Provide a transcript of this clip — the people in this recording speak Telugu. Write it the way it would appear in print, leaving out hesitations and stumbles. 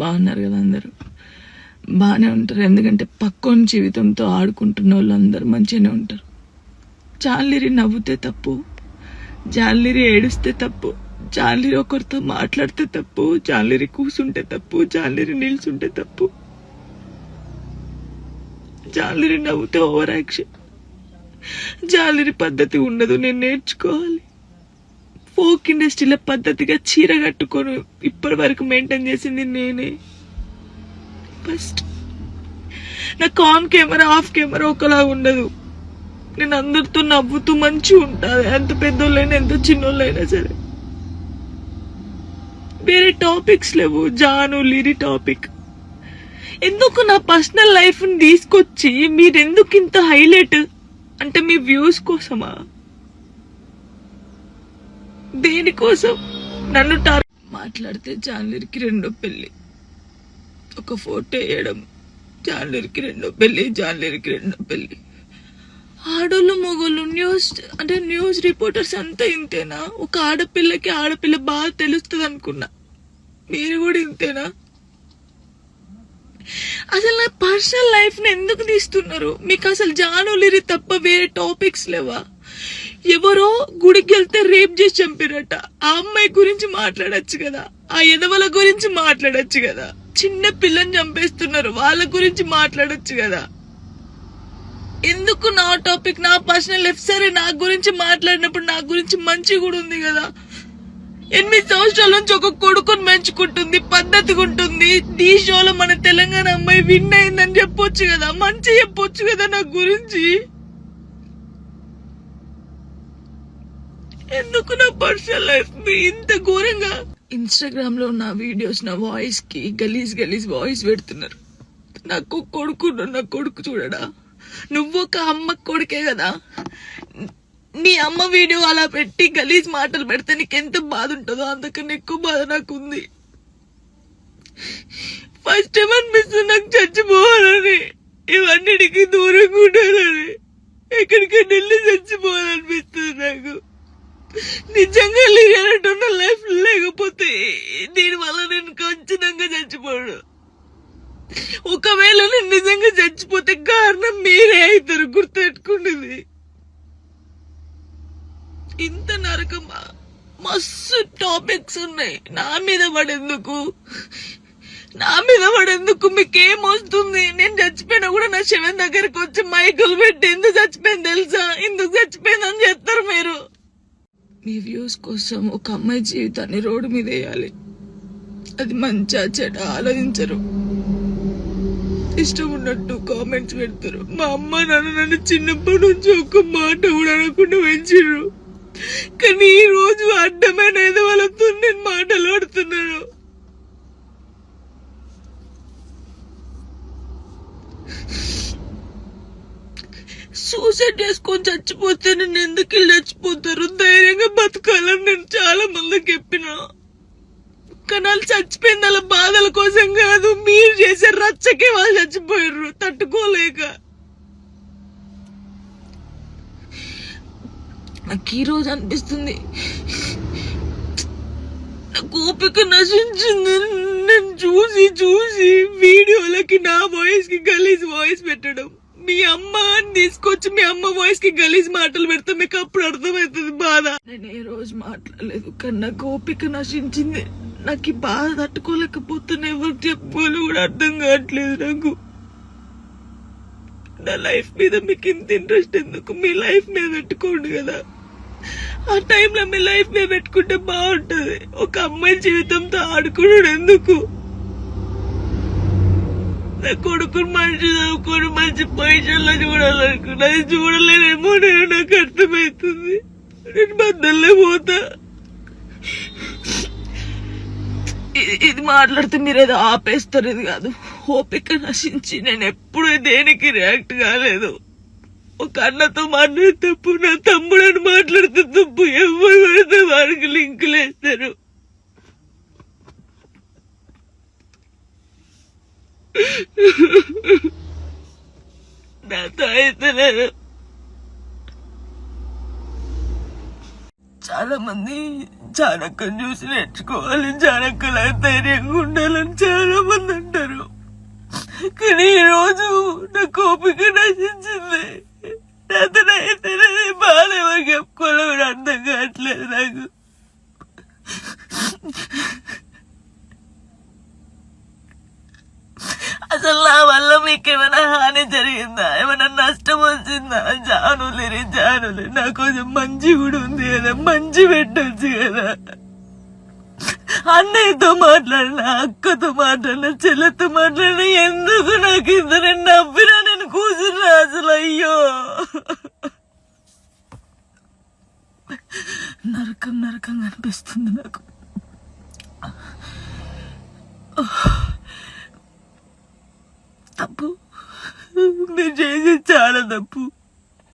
బాగున్నారు కదా అందరూ? బాగానే ఉంటారు, ఎందుకంటే పక్కోని జీవితంతో ఆడుకుంటున్న వాళ్ళు అందరూ మంచిగానే ఉంటారు. జాన్లిరి నవ్వుతే తప్పు, జాన్లిరి ఏడుస్తే తప్పు, జాన్లిరి ఒకరితో మాట్లాడితే తప్పు, జాన్లిరి కూసుంటే తప్పు, జాన్లిరి నిల్చుంటే తప్పు, జాన్లిరి నవ్వుతే ఓవర్ యాక్షన్. జాన్లిరి పద్ధతి ఉండదు, నేను నేర్చుకోవాలి. ఫోక్ ఇండస్ట్రీలో పద్ధతిగా చీర కట్టుకొని ఇప్పటి వరకు మెయింటైన్ చేసింది నేనే. ఫస్ట్ నాకు ఆన్ కెమెరా ఆఫ్ కెమెరా ఒకలా ఉండదు. నేను అందరితో నవ్వుతూ మంచిగా ఉంటాను, ఎంత పెద్దోళ్ళైనా ఎంత చిన్నోళ్ళైనా సరే. వేరే టాపిక్స్ లేవు, జాను లిరి టాపిక్. ఎందుకు నా పర్సనల్ లైఫ్ ని తీసుకొచ్చి మీరెందుకు ఇంత హైలైట్? అంటే మీ వ్యూస్ కోసమా? దేనికోసం? నన్ను మాట్లాడితే జాన్లిరికి రెండో పెళ్లి, ఒక ఫోటో వేయడం, జాన్లిరికి రెండో పెళ్లి, జాన్లిరికి రెండో పెళ్లి. ఆడోళ్ళు మొగోళ్ళు న్యూస్ రిపోర్టర్స్ అంతా ఇంతేనా? ఒక ఆడపిల్లకి ఆడపిల్ల బాగా తెలుస్తుంది అనుకున్నా, మీరు కూడా ఇంతేనా? అసలు నా పర్సనల్ లైఫ్ ని ఎందుకు తీస్తున్నారు? మీకు అసలు జానులిరి తప్ప వేరే టాపిక్స్ లేవా? ఎవరో గుడికి వెళ్తే రేప్ చేసి చంపిరట, ఆ అమ్మాయి గురించి మాట్లాడచ్చు కదా, ఆ ఎదవల గురించి మాట్లాడచ్చు కదా. చిన్న పిల్లని చంపేస్తున్నారు, వాళ్ళ గురించి మాట్లాడచ్చు కదా. ఎందుకు నా టాపిక్, నా పర్సనల్ లైఫ్? సరే, నా గురించి మాట్లాడినప్పుడు నా గురించి మంచి కూడా ఉంది కదా. 8 సంవత్సరాల నుంచి ఒక కొడుకుని పెంచుకుంటుంది, పద్ధతిగా ఉంటుంది. ఈ షోలో మన తెలంగాణ అమ్మాయి విన్ అయిందని చెప్పొచ్చు కదా, మంచి చెప్పొచ్చు కదా నా గురించి. ఎందుకు నా పర్సనల్ లైఫ్ ఇంత ఘోరంగా? ఇన్స్టాగ్రామ్ లో నా వీడియోస్, నా వాయిస్ కి గలీజ్ వాయిస్ పెడుతున్నారు. నాకు కొడుకు, నా కొడుకు చూడడా? నువ్వు ఒక అమ్మ కొడుకే కదా, నీ అమ్మ వీడియో అలా పెట్టి గలీజ్ మాటలు పెడితే నీకెంత బాధ ఉంటుందో అంతకన్నా ఎక్కువ బాధ నాకుంది. ఫస్ట్ టైం అనిపిస్తుంది నాకు చచ్చిపోవాలని, ఇవన్నిటికీ దూరంగా ఉండాలని, ఎక్కడికైనా వెళ్ళి చచ్చిపోవాలనిపిస్తుంది నాకు. నిజంగా లేనట్టున్న లైఫ్ లేకపోతే దీనివల్ల నేను ఖచ్చితంగా చచ్చిపోడు. ఒకవేళ నేను నిజంగా చచ్చిపోతే కారణం మీరే అవుతారు, గుర్తుపెట్టుకుంటుంది. ఇంత నరకమా? మస్తు టాపిక్స్ ఉన్నాయి. నా మీద పడేందుకు మీకేమొస్తుంది? నేను చచ్చిపోయినా కూడా నా శవం దగ్గరకు వచ్చి మైకులు పెట్టి ఎందుకు చచ్చిపోయింది తెలుసా, ఎందుకు చచ్చిపోయిందని చెప్తారు మీరు. మీ వ్యూస్ కోసం ఒక అమ్మాయి జీవితాన్ని రోడ్డు మీద వేయాలి, అది మంచిగా చెడ్డ ఆలోచించరు. ఇష్టం ఉన్నట్టు కామెంట్స్ పెడతారు. మా అమ్మ నాన్న నన్ను చిన్నప్పటి నుంచి ఒక్క మాట కూడా అనకుండా పెంచారు, కానీ ఈ రోజు అడ్డమైన వాళ్ళతో నేను మాటలు ఆడుతున్నాను. సూసైడ్ చేసుకొని చచ్చిపోతే నేను ఎందుకు చచ్చిపోతారు? ధైర్యంగా బతకాలని నేను చాలా మందికి చెప్పినా, కానీ వాళ్ళు చచ్చిపోయింది వాళ్ళ బాధల కోసం కాదు, మీరు చేసే రచ్చకే వాళ్ళు చచ్చిపోయారు తట్టుకోలేక. నాకు ఈ రోజు అనిపిస్తుంది నాకు ఓపిక నశించింది. నేను చూసి వీడియోలకి నా వాయిస్ కి గలీజ్ వాయిస్ పెట్టడం, మీ అమ్మ తీసుకొచ్చి మీ అమ్మ వాయిస్ కి గలీజ్ మాటలు పెడితే మీకు అప్పుడు అర్థమవుతుంది బాధ. నేను ఏ రోజు మాట్లాడలేదు, కానీ నాకు ఓపిక నశించింది. నాకు ఈ బాధ తట్టుకోలేకపోతున్నా, ఎవరు చెప్పుకోవాలి కూడా అర్థం కావట్లేదు నాకు. నా లైఫ్ మీద మీకు ఇంత ఇంట్రెస్ట్ ఎందుకు? మీ లైఫ్ మీద పెట్టుకోండి కదా, ఆ టైంలో మీ లైఫ్ మీద పెట్టుకుంటే బాగుంటది. ఒక అమ్మాయి జీవితంతో ఆడుకున్నాడు ఎందుకు? నా కొడుకుని మంచి చదువుకొని మంచి పొజిషన్లో చూడాలనుకున్నా, అది చూడలేనేమో నేను, నాకు అర్థమవుతుంది. నేను బద్దల్లే పోతా. ఇది మాట్లాడితే మీరు ఏదో ఆపేస్తారు, ఇది కాదు. ఓపిక నశించి నేను ఎప్పుడు దేనికి రియాక్ట్ కాలేదు. ఒక అన్నతో మాట్లాడే తప్పు, నా తమ్ముడని మాట్లాడితే తప్పు, ఎవరు పడితే వారికి లింకులు వేస్తారు. నాతో అయితే నేను చాలా మంది జానక్కని చూసి నేర్చుకోవాలి, జానక్కలా ధైర్యంగా ఉండాలని చాలా రోజు నా కోపిక నశించింది. అతనైతే బాధ ఎవరికి చెప్పుకోవాలో కూడా అర్థం కావట్లేదు నాకు. అసలు నా వల్ల మీకు ఏమైనా హాని జరిగిందా, ఏమైనా నష్టం వచ్చిందా? జానులే నా కొంచెం మంచి కూడా ఉంది కదా, మంచి పెట్టొచ్చు కదా. అన్నయ్యతో మాట్లాడిన, అక్కతో మాట్లాడిన, చెల్లెతో మాట్లాడిన, ఎందుకు నాకు ఇద్దరు నవ్వినా నేను కూర్చున్నా అసలు. అయ్యో నరకంగా అనిపిస్తుంది నాకు. తప్పు, మీరు చేసేది చాలా తప్పు.